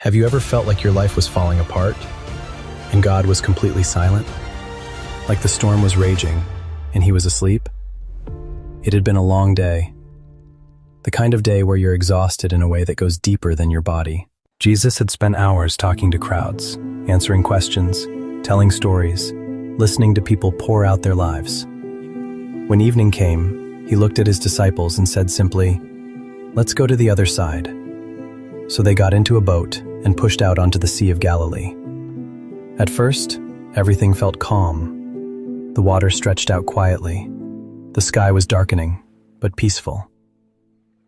Have you ever felt like your life was falling apart and God was completely silent? Like the storm was raging and he was asleep? It had been a long day. The kind of day where you're exhausted in a way that goes deeper than your body. Jesus had spent hours talking to crowds, answering questions, telling stories, listening to people pour out their lives. When evening came, he looked at his disciples and said simply, "Let's go to the other side." So they got into a boat and pushed out onto the Sea of Galilee. At first, everything felt calm. The water stretched out quietly. The sky was darkening, but peaceful.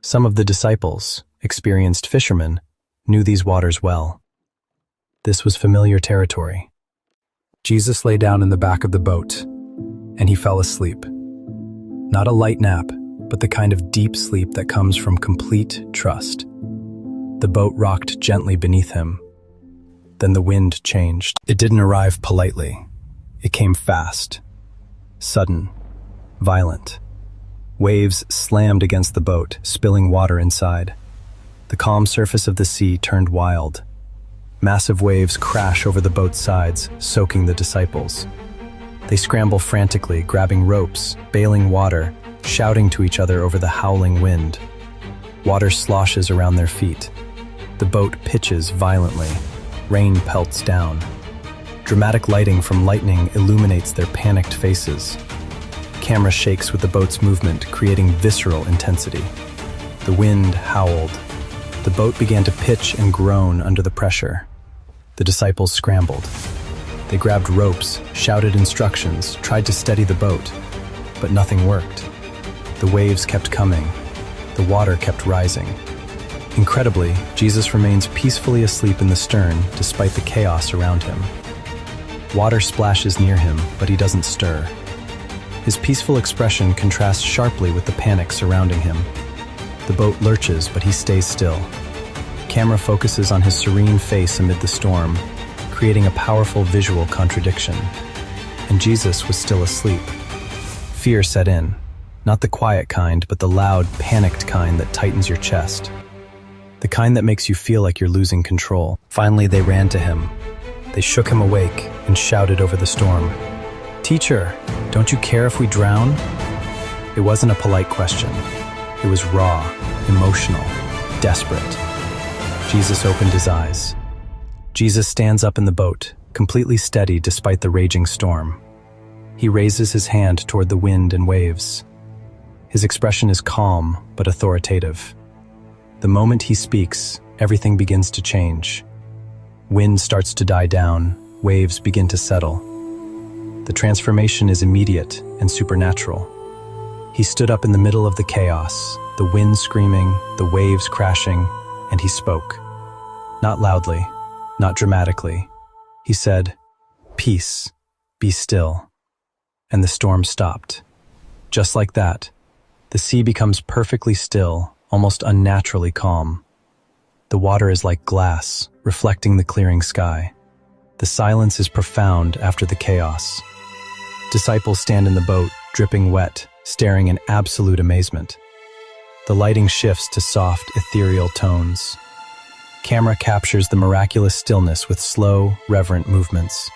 Some of the disciples, experienced fishermen, knew these waters well. This was familiar territory. Jesus lay down in the back of the boat, and he fell asleep. Not a light nap, but the kind of deep sleep that comes from complete trust. The boat rocked gently beneath him. Then the wind changed. It didn't arrive politely. It came fast, sudden, violent. Waves slammed against the boat, spilling water inside. The calm surface of the sea turned wild. Massive waves crash over the boat's sides, soaking the disciples. They scramble frantically, grabbing ropes, bailing water, shouting to each other over the howling wind. Water sloshes around their feet. The boat pitches violently. Rain pelts down. Dramatic lighting from lightning illuminates their panicked faces. Camera shakes with the boat's movement, creating visceral intensity. The wind howled. The boat began to pitch and groan under the pressure. The disciples scrambled. They grabbed ropes, shouted instructions, tried to steady the boat, but nothing worked. The waves kept coming. The water kept rising. Incredibly, Jesus remains peacefully asleep in the stern despite the chaos around him. Water splashes near him, but he doesn't stir. His peaceful expression contrasts sharply with the panic surrounding him. The boat lurches, but he stays still. Camera focuses on his serene face amid the storm, creating a powerful visual contradiction. And Jesus was still asleep. Fear set in, not the quiet kind, but the loud, panicked kind that tightens your chest. The kind that makes you feel like you're losing control. Finally, they ran to him. They shook him awake and shouted over the storm, "Teacher, don't you care if we drown?" It wasn't a polite question. It was raw, emotional, desperate. Jesus opened his eyes. Jesus stands up in the boat, completely steady despite the raging storm. He raises his hand toward the wind and waves. His expression is calm but authoritative. The moment he speaks, everything begins to change. Wind starts to die down, waves begin to settle. The transformation is immediate and supernatural. He stood up in the middle of the chaos, the wind screaming, the waves crashing, and he spoke. Not loudly, not dramatically. He said, "Peace, be still." And the storm stopped. Just like that, the sea becomes perfectly still, almost unnaturally calm. The water is like glass, reflecting the clearing sky. The silence is profound after the chaos. Disciples stand in the boat, dripping wet, staring in absolute amazement. The lighting shifts to soft, ethereal tones. Camera captures the miraculous stillness with slow, reverent movements.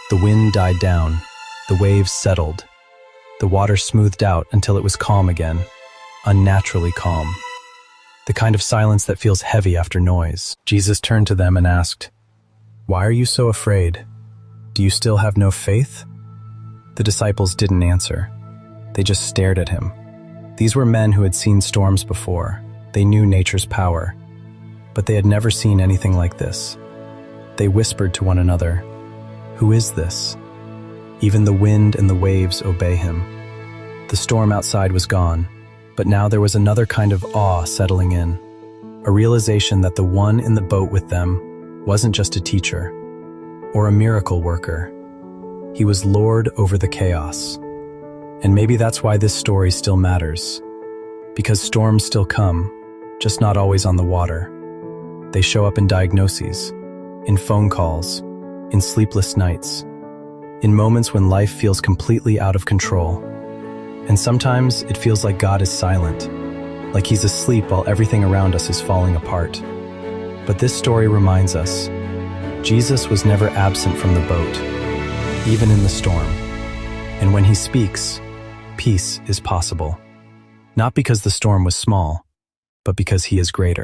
The wind died down. The waves settled. The water smoothed out until it was calm again, unnaturally calm. The kind of silence that feels heavy after noise. Jesus turned to them and asked, "Why are you so afraid? Do you still have no faith?" The disciples didn't answer. They just stared at him. These were men who had seen storms before. They knew nature's power, but they had never seen anything like this. They whispered to one another, "Who is this?" Even the wind and the waves obey him. The storm outside was gone, but now there was another kind of awe settling in. A realization that the one in the boat with them wasn't just a teacher or a miracle worker. He was Lord over the chaos. And maybe that's why this story still matters. Because storms still come, just not always on the water. They show up in diagnoses, in phone calls, in sleepless nights, in moments when life feels completely out of control. And sometimes it feels like God is silent, like he's asleep while everything around us is falling apart. But this story reminds us, Jesus was never absent from the boat, even in the storm. And when he speaks, peace is possible. Not because the storm was small, but because he is greater.